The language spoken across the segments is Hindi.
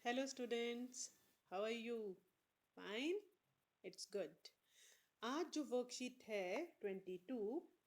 Hello, students. How are you? Fine? It's good. आज जो वर्कशीट है 22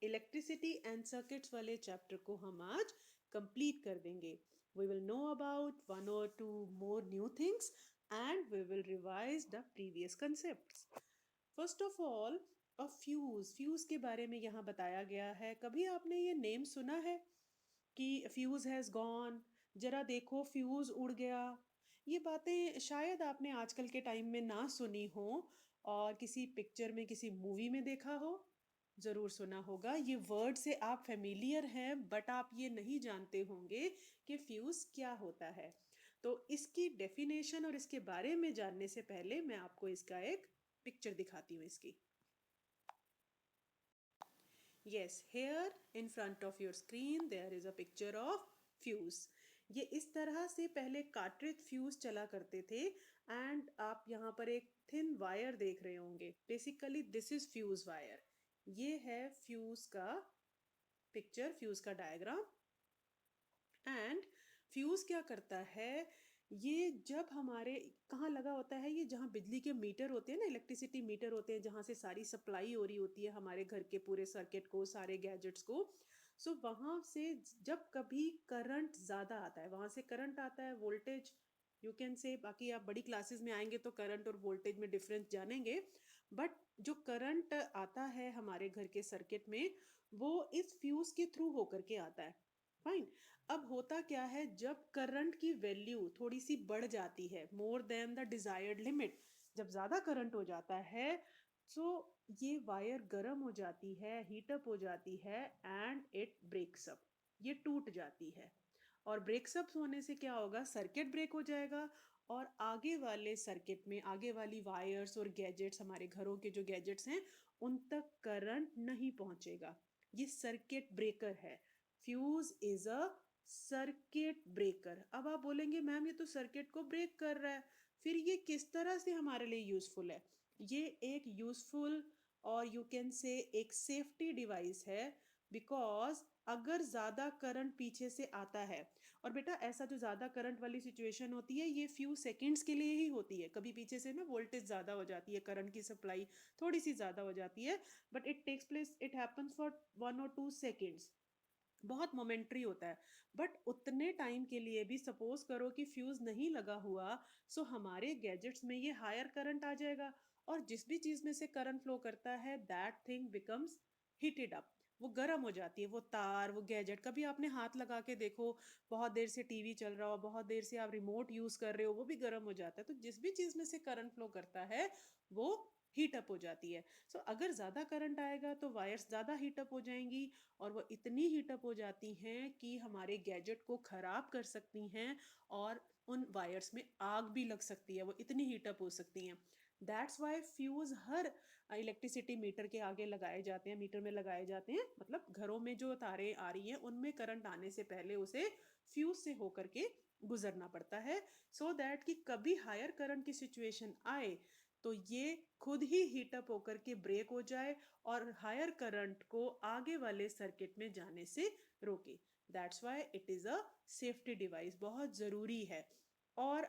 इलेक्ट्रिसिटी एंड सर्किट्स वाले चैप्टर को हम आज कंप्लीट कर देंगे. We will know about one और two more new things and we will revise the previous concepts. First of all, fuse के बारे में यहाँ बताया गया है. कभी आपने ये नेम सुना है कि फ्यूज हैज गॉन, जरा देखो फ्यूज उड़ गया? ये बातें शायद आपने आजकल के टाइम में ना सुनी हो और किसी पिक्चर में किसी मूवी में देखा हो. जरूर सुना होगा. ये वर्ड से आप फेमिलियर हैं बट आप ये नहीं जानते होंगे कि फ्यूज क्या होता है. तो इसकी डेफिनेशन और इसके बारे में जानने से पहले मैं आपको इसका एक पिक्चर दिखाती हूँ इसकी. Yes, here in front of your screen there is a picture of fuse. ये इस तरह से पहले कार्ट्रिज फ्यूज चला करते थे एंड आप यहाँ पर एक थिन वायर देख रहे होंगे. Basically this is fuse wire. ये है फ्यूज का पिक्चर, फ्यूज का डायग्राम. एंड फ्यूज क्या करता है, ये जब हमारे कहाँ लगा होता है, ये जहाँ बिजली के मीटर होते हैं ना, इलेक्ट्रिसिटी मीटर होते हैं जहाँ से सारी सप्लाई हो रही होती है हमारे घर के पूरे सर्किट को, सारे गैजेट्स को. सो वहाँ से जब कभी करंट ज़्यादा आता है, वहाँ से करंट आता है, वोल्टेज यू कैन से. बाकी आप बड़ी क्लासेस में आएंगे तो करंट और वोल्टेज में डिफरेंस जानेंगे. बट जो करंट आता है हमारे घर के सर्किट में, वो इस फ्यूज के थ्रू होकर के आता है. फाइन. अब होता क्या है, जब करंट की वैल्यू थोड़ी सी बढ़ जाती है, more than the desired limit, जब ज्यादा करंट हो जाता है, तो ये वायर गर्म हो जाती है, हीटअप हो जाती है एंड इट ब्रेक्स अप. ये टूट जाती है. और ब्रेक्सअप होने से क्या होगा, सर्किट ब्रेक हो जाएगा और आगे वाले सर्किट में आगे वाली वायर्स और गैजेट्स, हमारे घरों के जो गैजेट्स हैं, उन तक करंट नहीं पहुंचेगा. ये सर्किट ब्रेकर है. Fuse is a circuit breaker. अब आप बोलेंगे मैम ये तो सर्किट को ब्रेक कर रहा है, फिर ये किस तरह से हमारे लिए यूजफुल है? ये एक यूजफुल और यू कैन से एक सेफ्टी डिवाइस है. बिकॉज अगर ज्यादा करंट पीछे से आता है, और बेटा ऐसा जो ज्यादा करंट वाली सिचुएशन होती है ये फ्यू सेकंड्स के लिए ही होती है. कभी पीछे से ना वोल्टेज ज्यादा हो जाती है, करंट की सप्लाई थोड़ी सी ज्यादा हो जाती है, but it takes place, it happens for 1 और 2 सेकेंड्स. बहुत मोमेंट्री होता है. बट उतने टाइम के लिए भी सपोज करो कि फ्यूज नहीं लगा हुआ, सो हमारे गैजेट्स में ये हायर करंट आ जाएगा. और जिस भी चीज में से करंट फ्लो करता है that thing becomes heated up. वो गर्म हो जाती है, वो तार, वो गैजेट. कभी आपने हाथ लगा के देखो, बहुत देर से टीवी चल रहा हो, बहुत देर से आप रिमोट यूज कर रहे हो, वो भी गर्म हो जाता है. तो जिस भी चीज में से करंट फ्लो करता है वो हीटअप हो जाती है. सो अगर ज्यादा करंट आएगा तो वायर्स ज्यादा हीटअप हो जाएंगी और वो इतनी हीटअप हो जाती हैं कि हमारे गैजेट को खराब कर सकती हैं और उन वायर्स में आग भी लग सकती है, वो इतनी हीटअप हो सकती हैं. That's why fuse her electricity metre के आगे लगाए जाते हैं, मीटर में लगाए जाते हैं. मतलब घरों में जो तारें आ रही हैं उनमें करंट आने से पहले उसे फ्यूज से होकर के गुजरना पड़ता है, सो दैट कि कभी हायर करंट की सिचुएशन आए तो ये खुद ही हीटअप होकर के ब्रेक हो जाए और हायर करंट को आगे वाले सर्किट में जाने से रोके. That's why it is a safety device, बहुत जरूरी है. और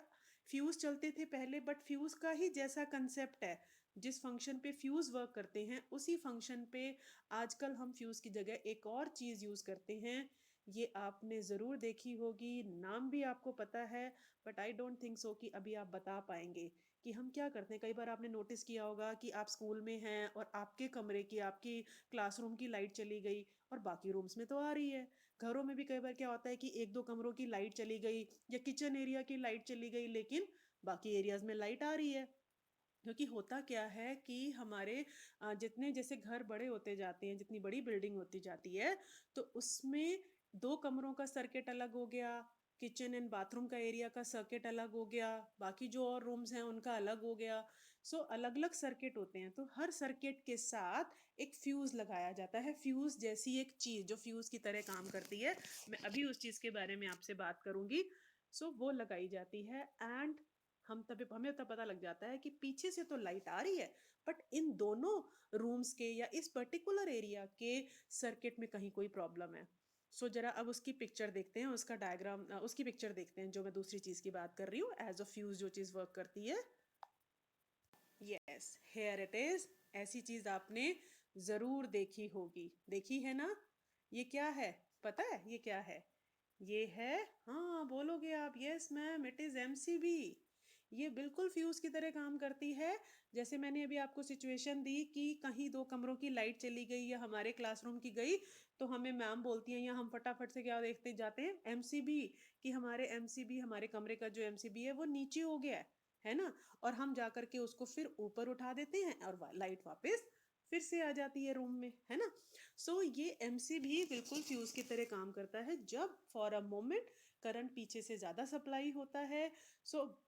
फ्यूज चलते थे पहले, बट फ्यूज का ही जैसा कंसेप्ट है, जिस फंक्शन पे फ्यूज वर्क करते हैं उसी फंक्शन पे आजकल हम फ्यूज की जगह एक और चीज यूज करते हैं. ये आपने जरूर देखी होगी, नाम भी आपको पता है, but I don't think so कि अभी आप बता पाएंगे कि हम क्या करते हैं. कई बार आपने नोटिस किया होगा कि आप स्कूल में हैं और आपके कमरे की, आपकी क्लासरूम की लाइट चली गई और बाकी रूम्स में तो आ रही है. घरों में भी कई बार क्या होता है कि 1-2 कमरों की लाइट चली गई या किचन एरिया की लाइट चली गई, लेकिन बाकी एरियाज में लाइट आ रही है. क्योंकि होता क्या है कि हमारे जितने जैसे घर बड़े होते जाते हैं, जितनी बड़ी बिल्डिंग होती जाती है, तो उसमें 2 कमरों का सर्किट अलग हो गया, किचन एंड बाथरूम का एरिया का सर्किट अलग हो गया, बाकी जो और रूम्स हैं उनका अलग हो गया. सो अलग अलग सर्किट होते हैं, तो हर सर्किट के साथ एक फ्यूज लगाया जाता है. फ्यूज जैसी एक चीज जो फ्यूज की तरह काम करती है, मैं अभी उस चीज के बारे में आपसे बात करूंगी. सो वो लगाई जाती है एंड हमें तब पता लग जाता है कि पीछे से तो लाइट आ रही है, बट इन दोनों रूम्स के या इस पर्टिकुलर एरिया के सर्किट में कहीं कोई प्रॉब्लम है. जरा अब उसकी पिक्चर देखते हैं, उसका डायग्राम, उसकी पिक्चर देखते हैं जो मैं दूसरी चीज की बात कर रही हूँ, एज अ फ्यूज जो चीज वर्क करती है। Yes, here it is. ऐसी चीज आपने जरूर देखी होगी, देखी है ना? ये क्या है, पता है ये क्या है? ये है, हाँ बोलोगे आप, yes ma'am, it is MCB. ये बिल्कुल फ्यूज की तरह काम करती है। जैसे मैंने अभी आपको सिचुएशन दी कि कहीं दो कमरों की लाइट चली गई या हमारे क्लासरूम की गई, तो हमें मैम बोलती हैं या हम फटाफट से क्या देखते जाते हैं, एमसीबी, कि हमारे एमसीबी, हमारे कमरे का जो एमसीबी है वो नीचे हो गया है ना? और हम जा करके उसको फिर ऊपर उठा देते हैं और लाइट वापस फिर से आ जाती है रूम में, है ना? ये एमसी भी बिल्कुल फ्यूज की तरह काम करता है। जब फॉर अ मोमेंट करंट पीछे से ज्यादा सप्लाई होता है,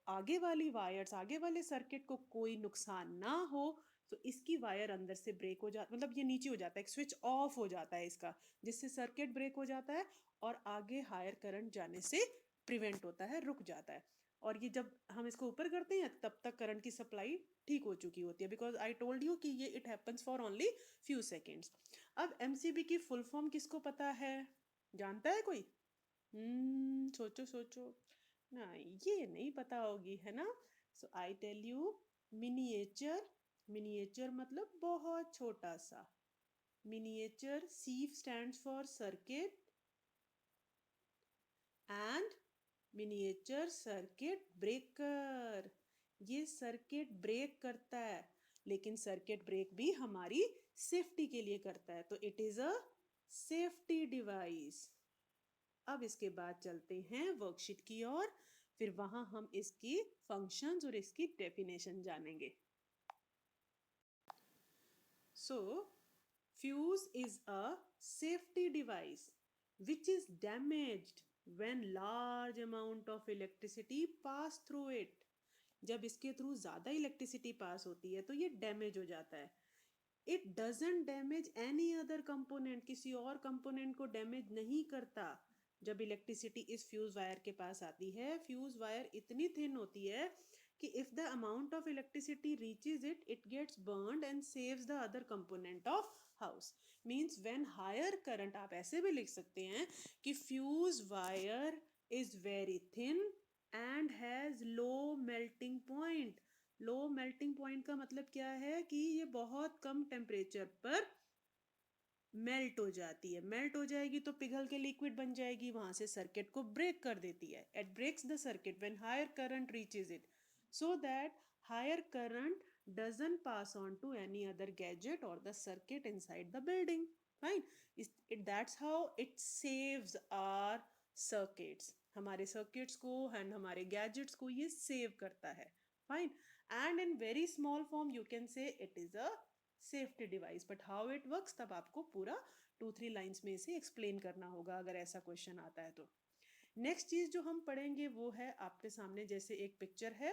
आगे वाली वायर्स, आगे वाले सर्किट को कोई नुकसान ना हो, तो इसकी वायर अंदर से ब्रेक हो जाता, मतलब ये नीचे हो जाता है, स्विच ऑफ हो जाता है इसका, जिससे सर्किट ब्रेक हो जाता है और आगे हायर करंट जाने से प्रिवेंट होता है, रुक जाता है। और ये जब हम इसको ऊपर करते हैं तब तक करंट की सप्लाई ठीक हो चुकी होती है, बिकॉज आई टोल्ड यू कि ये it happens for only few seconds. अब एमसीबी की फुल फॉर्म किसको पता है, जानता है कोई? सोचो सोचो। ना, ये नहीं पता होगी, है ना? I tell you, miniature. Miniature मतलब बहुत छोटा सा। Miniature, C stands for circuit, and miniature circuit breaker. ये सर्किट ब्रेक करता है, लेकिन सर्किट ब्रेक भी हमारी सेफ्टी के लिए करता है, तो it is a safety device. अब इसके बाद चलते हैं वर्कशीट की ओर, फिर वहां हम इसकी फंक्शंस और इसकी डेफिनेशन जानेंगे। सो fuse is a safety device which is damaged when large amount of electricity pass through it. जब इसके थ्रू ज्यादा इलेक्ट्रिसिटी पास होती है तो ये डैमेज हो जाता है। It doesn't damage any other component, किसी और कंपोनेंट को डैमेज नहीं करता। जब इलेक्ट्रिसिटी इस फ्यूज वायर के पास आती है, फ्यूज वायर इतनी थिन होती है कि if the amount of electricity reaches it, it gets burned and saves the other component of house. Means when higher current, आप ऐसे भी लिख सकते हैं कि fuse wire is very thin and has low melting point. Low melting point का मतलब क्या है कि ये बहुत कम टेम्परेचर पर मेल्ट हो जाती है। मेल्ट हो जाएगी तो पिघल के लिक्विड बन जाएगी, वहां से सर्किट को ब्रेक कर देती है। It breaks the circuit when higher current reaches it, so that higher current doesn't pass on to any other gadget or the circuit inside the building. Fine. That's how it saves our circuits. हमारे circuits को and हमारे gadgets को ये save करता है। Fine. And in very small form you can say it is a safety device, but how it works तब आपको पूरा 2-3 लाइंस में इसे एक्सप्लेन करना होगा अगर ऐसा क्वेश्चन आता है तो। नेक्स्ट चीज जो हम पढ़ेंगे वो है आपके सामने जैसे एक पिक्चर है,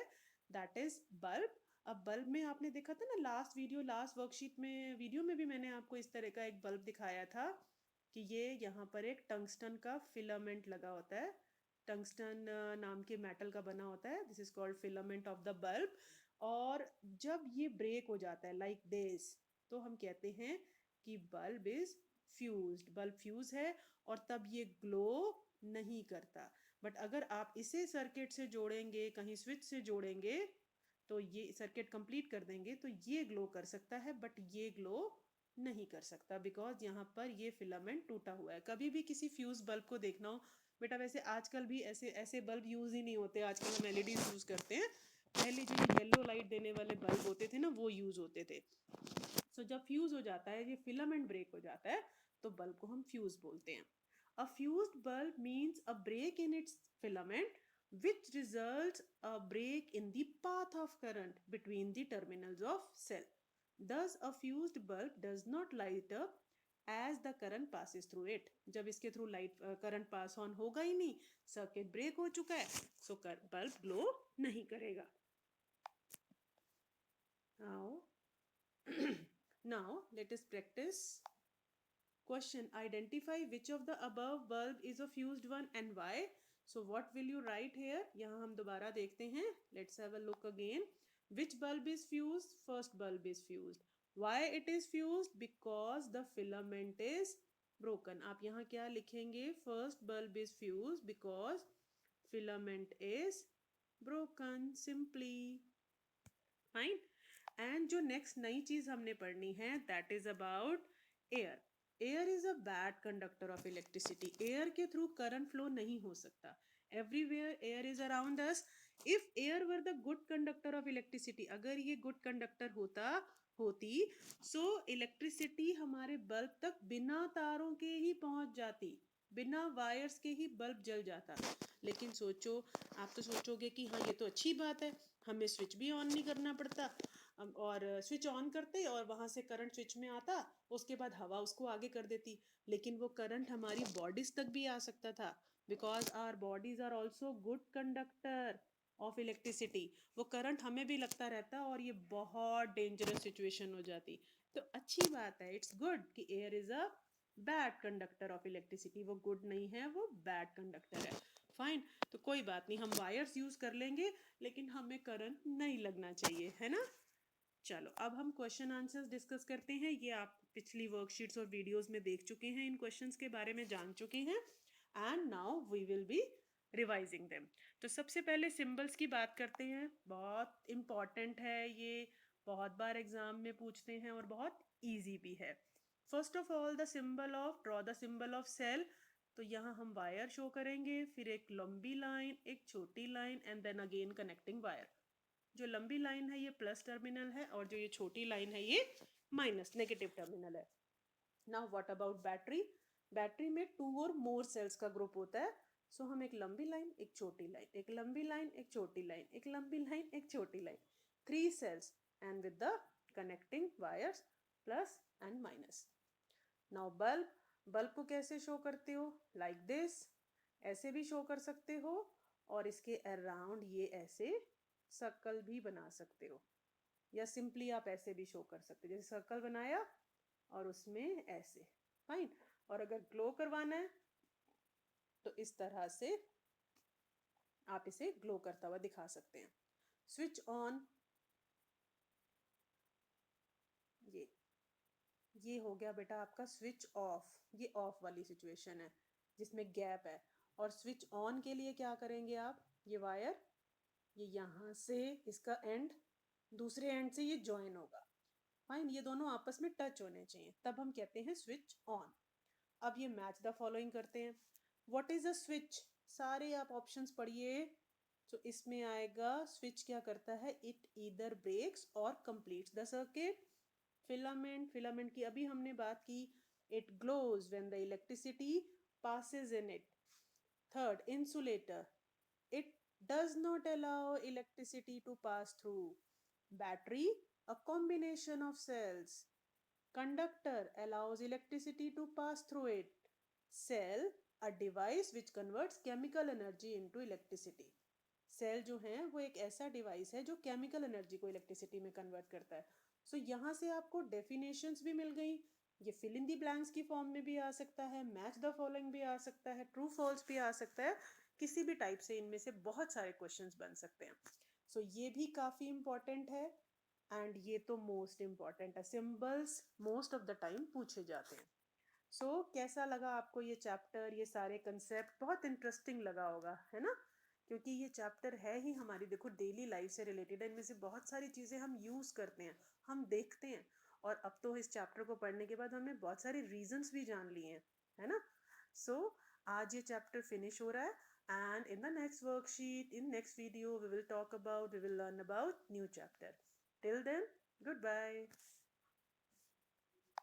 दैट इज बल्ब। अब बल्ब में आपने देखा था ना लास्ट वीडियो, लास्ट वर्कशीट में, वीडियो में भी मैंने आपको इस तरह का एक बल्ब दिखाया था कि ये यहाँ पर एक टंगस्टन का फिलामेंट लगा होता है। टंगस्टन नाम के मेटल का बना होता है, this is called filament of the bulb. और जब ये ब्रेक हो जाता है लाइक दिस, तो हम कहते हैं कि bulb is fused, bulb fuse है, और तब ये ग्लो नहीं करता। बट अगर आप इसे सर्किट से जोड़ेंगे, कहीं स्विच से जोड़ेंगे, तो ये सर्किट कंप्लीट कर देंगे तो ये ग्लो कर सकता है, बट ये ग्लो नहीं कर सकता बिकॉज यहाँ पर ये फिलामेंट टूटा हुआ है। कभी भी किसी फ्यूज बल्ब को देखना हो बेटा, वैसे आजकल भी ऐसे ऐसे बल्ब यूज ही नहीं होते, आजकल हम एलईडी यूज करते हैं। पहले जो येलो लाइट देने वाले बल्ब होते थे ना वो यूज होते थे। जब फ्यूज हो जाता है, ये फिलामेंट ब्रेक हो जाता है, तो बल्ब को हम फ्यूज बोलते हैं। A fused bulb means a break in its filament which results a break in the path of current between the terminals of cell. Thus, a fused bulb does not light up as the current passes through it. जब इसके through light current pass on होगा ही नहीं, सर्किट ब्रेक हो चुका है, सो बल्ब ग्लो नहीं करेगा। Now let us practice. Question: identify which of the above bulb is a fused one and why. So what will you write here? यहाँ हम दोबारा देखते हैं. Let's have a look again. Which bulb is fused? First bulb is fused. Why it is fused? Because the filament is broken. आप यहाँ क्या लिखेंगे? First bulb is fused because filament is broken. Simply. Fine. And जो next नई चीज हमने पढ़नी है, that is about air. Air is a bad conductor of electricity. Air के through current flow नहीं हो सकता. Everywhere air is around us. If air were the good conductor of electricity, अगर ये good conductor होती, so electricity हमारे बल्ब तक बिना तारों के ही पहुंच जाती, बिना वायर्स के ही बल्ब जल जाता. लेकिन सोचो, आप तो सोचोगे कि हाँ ये तो अच्छी बात है, हमें स्विच भी ऑन नहीं करना पड़ता, और स्विच ऑन करते और वहाँ से करंट स्विच में आता, उसके बाद हवा उसको आगे कर देती. लेकिन वो करंट हमारी बॉडीज तक भी आ सकता था, because our bodies are also good conductor of electricity. वो करंट हमें भी लगता रहता और ये बहुत डेंजरस सिचुएशन हो जाती. तो अच्छी बात है, इट्स गुड कि air is a bad conductor of electricity. वो गुड नहीं है, वो बैड कंडक्टर है. फाइन. तो कोई बात नहीं, हम वायर्स यूज कर लेंगे, लेकिन हमें करंट नहीं लगना चाहिए, है ना. चलो अब हम क्वेश्चन आंसर्स डिस्कस करते हैं. ये आप पिछली वर्कशीट्स और वीडियोस में देख चुके हैं, इन क्वेश्चंस के बारे में जान चुके हैं. And now we will be revising them. तो सबसे पहले सिंबल्स की बात करते हैं. बहुत इंपॉर्टेंट है ये, बहुत बार एग्जाम में पूछते हैं और बहुत इजी भी है. First of all the symbol of, draw the symbol of cell. तो यहाँ हम वायर शो करेंगे, फिर एक लंबी लाइन, एक छोटी line, and then again connecting wire. जो लंबी लाइन है ये प्लस टर्मिनल है, और जो ये छोटी लाइन है ये माइनस नेगेटिव टर्मिनल है. Now what about battery? Battery में 2 और मोर सेल्स का ग्रुप होता है. सो हम एक लंबी लाइन, एक छोटी लाइन, एक लंबी लाइन, एक छोटी लाइन, एक लंबी लाइन, एक छोटी line, 3 cells and with the connecting wires plus and minus. Now bulb. Bulb को कैसे शो करते हो? Like this. ऐसे भी शो कर सकते हो, और इसके अराउंड ये ऐसे सर्कल भी बना सकते हो, या सिंपली आप ऐसे भी शो कर सकते हो, जैसे सर्कल बनाया और उसमें ऐसे. फाइन. और अगर ग्लो करवाना है तो इस तरह से आप इसे ग्लो करता हुआ दिखा सकते हैं. स्विच ऑन, ये हो गया बेटा आपका स्विच ऑफ. ये ऑफ वाली सिचुएशन है जिसमें गैप है. और स्विच ऑन के लिए क्या करेंगे आप? ये वायर, ये यहाँ से इसका एंड दूसरे एंड से ये ज्वाइन होगा. फाइन. ये दोनों आपस में टच होने चाहिए, तब हम कहते हैं स्विच ऑन. अब ये मैच द फॉलोइंग करते हैं. What is a switch? सारे आप ऑप्शंस पढ़िए. तो इसमें आएगा स्विच क्या करता है? It either breaks or completes the circuit. Filament, filament की अभी हमने बात की. It glows when the electricity passes in it. Third, insulator. It does not allow electricity to pass through. Battery, a combination of cells. Conductor, allows electricity to pass through it. Cell, a device which converts chemical energy into electricity. Cell जो है वो एक ऐसा डिवाइस है जो केमिकल एनर्जी को इलेक्ट्रिसिटी में कन्वर्ट करता है. सो यहाँ से आपको डेफिनेशंस भी मिल गई. ये फिल इन दी ब्लैंक्स की फॉर्म में भी आ सकता है, मैच द फॉलोइंग भी आ सकता है, ट्रू फॉल्स भी आ सकता है. किसी भी टाइप से इनमें से बहुत सारे क्वेश्चंस बन सकते हैं. सो ये भी काफ़ी इंपॉर्टेंट है. एंड ये तो मोस्ट इंपॉर्टेंट है, symbols most of the time पूछे जाते हैं. सो कैसा लगा आपको ये चैप्टर? ये सारे कंसेप्ट बहुत इंटरेस्टिंग लगा होगा, है ना, क्योंकि ये चैप्टर है ही हमारी, देखो, डेली लाइफ से रिलेटेड है. इनमें से बहुत सारी चीज़ें हम यूज़ करते हैं, हम देखते हैं. और अब तो इस चैप्टर को पढ़ने के बाद हमने बहुत सारे रीजंस भी जान लिए हैं, है ना. सो आज ये चैप्टर फिनिश हो रहा है. And in the next worksheet, in next video, we will learn about new chapter. Till then, good bye.